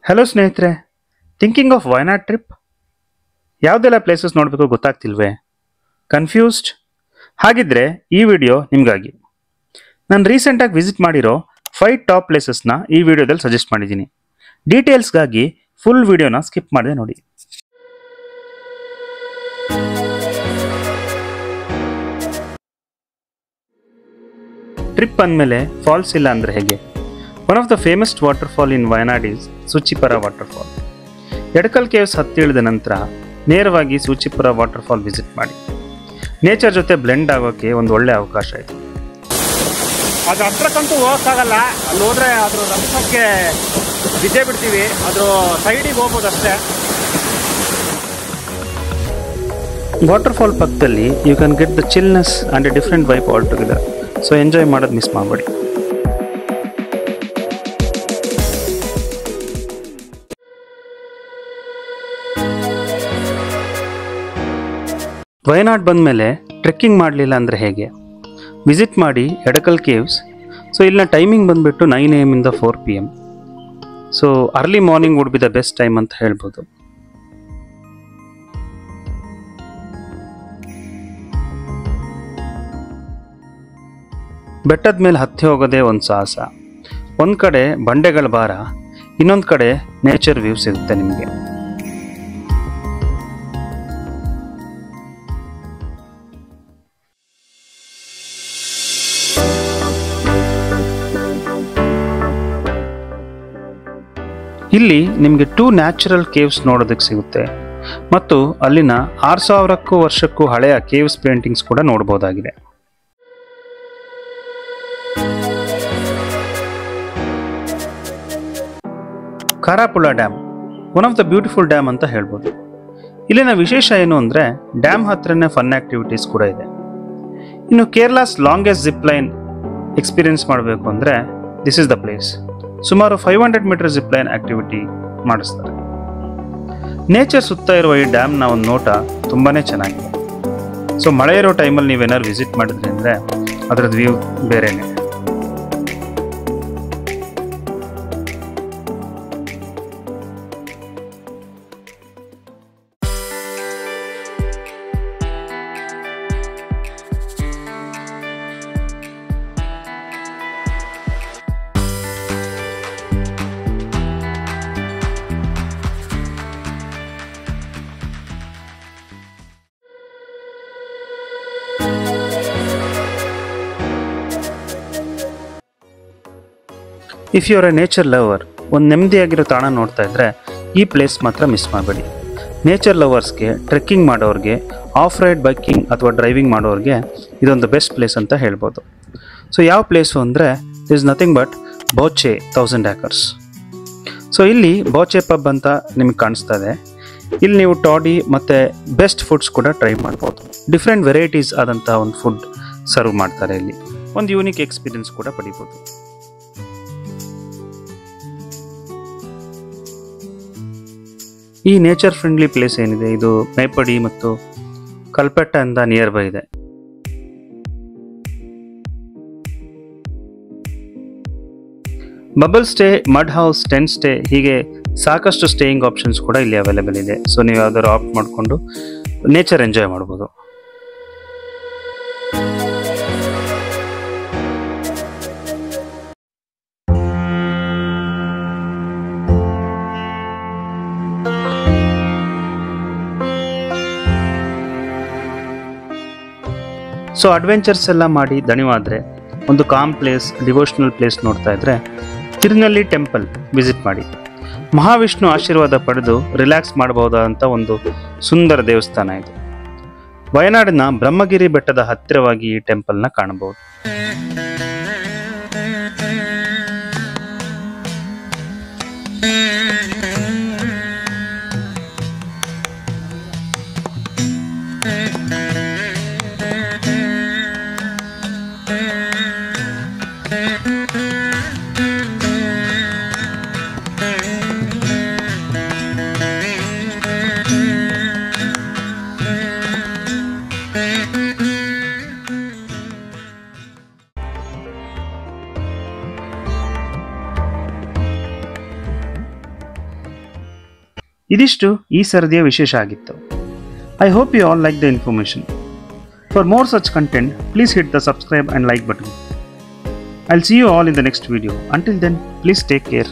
Hello ಸ್ನೇಹಿತರೆ, thinking of Wayanad trip. ಯಾವುದೆಲ್ಲ places ನೋಡಬೇಕು ಗೊತ್ತಾಗ್ತಿಲ್ವೇ? ಕನ್ಫ್ಯೂಸ್ಡ್? ಹಾಗಿದ್ರೆ ಈ ವಿಡಿಯೋ ನಿಮಗಾಗಿ. ನಾನು ರೀಸೆಂಟಾಗಿ ವಿಸಿಟ್ ಮಾಡಿರೋ 5 ಟಾಪ್ ಪ್ಲೇಸಸ್ನ ಈ ವಿಡಿಯೋದಲ್ಲಿ ಸಜೆಸ್ಟ್ ಮಾಡಿದ್ದೀನಿ. ಡೀಟೇಲ್ಸ್ಗಾಗಿ ಫುಲ್ ವಿಡಿಯೋನ ಸ್ಕಿಪ್ ಮಾಡದೆ ನೋಡಿ. ಟ್ರಿಪ್ ಅಂದಮೇಲೆ ಫಾಲ್ಸ್ ಇಲ್ಲ ಅಂದರೆ ಹೇಗೆ? One of the famous waterfall in Wayanad is Soochipara waterfall. Edakkal caves ಹತ್ತಿ ಇಳಿದ ನಂತರ ನೇರವಾಗಿ ಸೂಚಿಪರ ವಾಟರ್ಫಾಲ್ ವಿಸಿಟ್ ಮಾಡಿ. ನೇಚರ್ ಜೊತೆ ಬ್ಲೆಂಡ್ ಆಗೋಕ್ಕೆ ಒಂದು ಒಳ್ಳೆ ಅವಕಾಶ ಇದೆ. ಅದು ಹತ್ರಕ್ಕಂತೂ ಹೋಗೋಕ್ಕಾಗಲ್ಲ. ಅಲ್ಲಿ ಹೋದರೆ ಅದ್ರ ರಭಸಕ್ಕೆ ಬಿದ್ದೇ ಬಿಡ್ತೀವಿ. ಅದ್ರ ಸೈಡಿಗೆ ಹೋಗ್ಬೋದು ಅಷ್ಟೇ. ವಾಟರ್ಫಾಲ್ ಪಕ್ಕದಲ್ಲಿ you can get the chillness and a different vibe all together. So enjoy ಮಾಡೋದು ಮಿಸ್ ಮಾಡಬೇಡಿ. ವಯನಾಡ್ ಬಂದಮೇಲೆ ಟ್ರೆಕ್ಕಿಂಗ್ ಮಾಡಲಿಲ್ಲ ಅಂದರೆ ಹೇಗೆ? ವಿಸಿಟ್ ಮಾಡಿ ಎಡಕಲ್ ಕೇವ್ಸ್. ಸೊ ಇಲ್ಲಿನ ಟೈಮಿಂಗ್ ಬಂದುಬಿಟ್ಟು 9 AM ಇಂದ 4 PM. So early morning would be the best time ಅಂತ ಹೇಳ್ಬೋದು. ಬೆಟ್ಟದ ಮೇಲೆ ಹತ್ತಿ ಹೋಗೋದೇ ಒಂದು ಸಾಹಸ. ಒಂದು ಕಡೆ ಬಂಡೆಗಳ ಭಾರ, ಇನ್ನೊಂದು ಕಡೆ ನೇಚರ್ ವ್ಯೂ ಸಿಗುತ್ತೆ ನಿಮಗೆ. ಇಲ್ಲಿ ನಿಮಗೆ 2 ನ್ಯಾಚುರಲ್ ಕೇವ್ಸ್ ನೋಡೋದಕ್ಕೆ ಸಿಗುತ್ತೆ ಮತ್ತು ಅಲ್ಲಿನ 6000 ವರ್ಷಕ್ಕೂ ಹಳೆಯ ಕೇವ್ಸ್ ಪೇಂಟಿಂಗ್ಸ್ ಕೂಡ ನೋಡಬಹುದಾಗಿದೆ. Karapuzha dam one of the beautiful dam ಅಂತ ಹೇಳ್ಬೋದು. ಇಲ್ಲಿನ ವಿಶೇಷ ಏನು ಅಂದರೆ ಡ್ಯಾಮ್ ಹತ್ರನೇ ಫನ್ ಆಕ್ಟಿವಿಟೀಸ್ ಕೂಡ ಇದೆ. ಇನ್ನು Kerala's longest zip line experience ಮಾಡಬೇಕು ಅಂದರೆ ದಿಸ್ ಇಸ್ ದ ಪ್ಲೇಸ್. ಸುಮಾರು 500 ಮೀಟರ್ ಜಿಪ್ ಲೈನ್ ಆಕ್ಟಿವಿಟಿ ಮಾಡಿಸ್ತಾರೆ. ನೇಚರ್ ಸುತ್ತ ಇರುವ ಈ ಡ್ಯಾಮ್ನ ಒಂದು ನೋಟ ತುಂಬಾನೇ ಚೆನ್ನಾಗಿದೆ. ಸೊ ಮಳೆ ಇರೋ ಟೈಮಲ್ಲಿ ನೀವೇನಾದ್ರು ವಿಸಿಟ್ ಮಾಡಿದ್ರಿ ಅಂದರೆ ಅದರದ್ದು ವ್ಯೂ ಬೇರೆನೆ. If you are a nature lover, ಒಂದು ನೆಮ್ಮದಿಯಾಗಿರೋ ತಾಣ ನೋಡ್ತಾ ಇದ್ದರೆ ಈ ಪ್ಲೇಸ್ ಮಾತ್ರ ಮಿಸ್ ಮಾಡಬೇಡಿ. ನೇಚರ್ ಲವರ್ಸ್ಗೆ, ಟ್ರೆಕ್ಕಿಂಗ್ ಮಾಡೋರಿಗೆ, ಆಫ್ ರೈಡ್ ಬೈಕಿಂಗ್ ಅಥವಾ ಡ್ರೈವಿಂಗ್ ಮಾಡೋರಿಗೆ ಇದೊಂದು ಬೆಸ್ಟ್ ಪ್ಲೇಸ್ ಅಂತ ಹೇಳ್ಬೋದು. ಸೊ ಯಾವ ಪ್ಲೇಸು ಅಂದರೆ is nothing but Boche 1000 acres. So ಇಲ್ಲಿ ಬೋಚೆ ಪಬ್ ಅಂತ ನಿಮಗೆ ಕಾಣಿಸ್ತಾ ಇದೆ. ಇಲ್ಲಿ ನೀವು ಟಾಡಿ ಮತ್ತು ಬೆಸ್ಟ್ ಫುಡ್ಸ್ ಕೂಡ ಟ್ರೈ ಮಾಡ್ಬೋದು. ಡಿಫ್ರೆಂಟ್ ವೆರೈಟೀಸ್ ಆದಂಥ ಒಂದು ಫುಡ್ ಸರ್ವ್ ಮಾಡ್ತಾರೆ. ಇಲ್ಲಿ ಒಂದು ಯೂನಿಕ್ ಎಕ್ಸ್ಪೀರಿಯನ್ಸ್ ಕೂಡ ಪಡಿಬೋದು. ಈ ನೇಚರ್ ಫ್ರೆಂಡ್ಲಿ ಪ್ಲೇಸ್ ಏನಿದೆ ಇದು ಮೇಪಡಿ ಮತ್ತು ಕಲ್ಪೆಟ್ಟ ಇಂದ ನಿಯರ್ ಬೈ ಇದೆ. Bubble stay, mud house, tent stay ಹೀಗೆ ಸಾಕಷ್ಟು ಸ್ಟೇಯಿಂಗ್ ಆಪ್ಷನ್ಸ್ ಕೂಡ ಇಲ್ಲಿ ಅವೈಲೇಬಲ್ ಇದೆ. ಸೊ ನೀವು ಯಾವ್ದಾದ್ರು ಆಪ್ಟ್ ಮಾಡಿಕೊಂಡು ನೇಚರ್ ಎಂಜಾಯ್ ಮಾಡ್ಬೋದು. ಸೊ ಅಡ್ವೆಂಚರ್ಸ್ ಎಲ್ಲ ಮಾಡಿ ದಣಿವಾದರೆ ಒಂದು ಕಾಮ್ ಪ್ಲೇಸ್, ಡಿವೋಷನಲ್ ಪ್ಲೇಸ್ ನೋಡ್ತಾ ಇದ್ರೆ ತಿರುನಳ್ಳಿ ಟೆಂಪಲ್ ವಿಸಿಟ್ ಮಾಡಿ. ಮಹಾವಿಷ್ಣು ಆಶೀರ್ವಾದ ಪಡೆದು ರಿಲ್ಯಾಕ್ಸ್ ಮಾಡಬಹುದಾದಂಥ ಒಂದು ಸುಂದರ ದೇವಸ್ಥಾನ ಇದು. ವಯನಾಡಿನ ಬ್ರಹ್ಮಗಿರಿ ಬೆಟ್ಟದ ಹತ್ತಿರವಾಗಿ ಈ ಟೆಂಪಲ್ನ ಕಾಣಬಹುದು. ಇದಿಷ್ಟು ಈ ಸರದಿಯ ವಿಶೇಷ ಆಗಿತ್ತು. I hope you all like the information. For more such content, please hit the subscribe and like button. I'll see you all in the next video. Until then, please take care.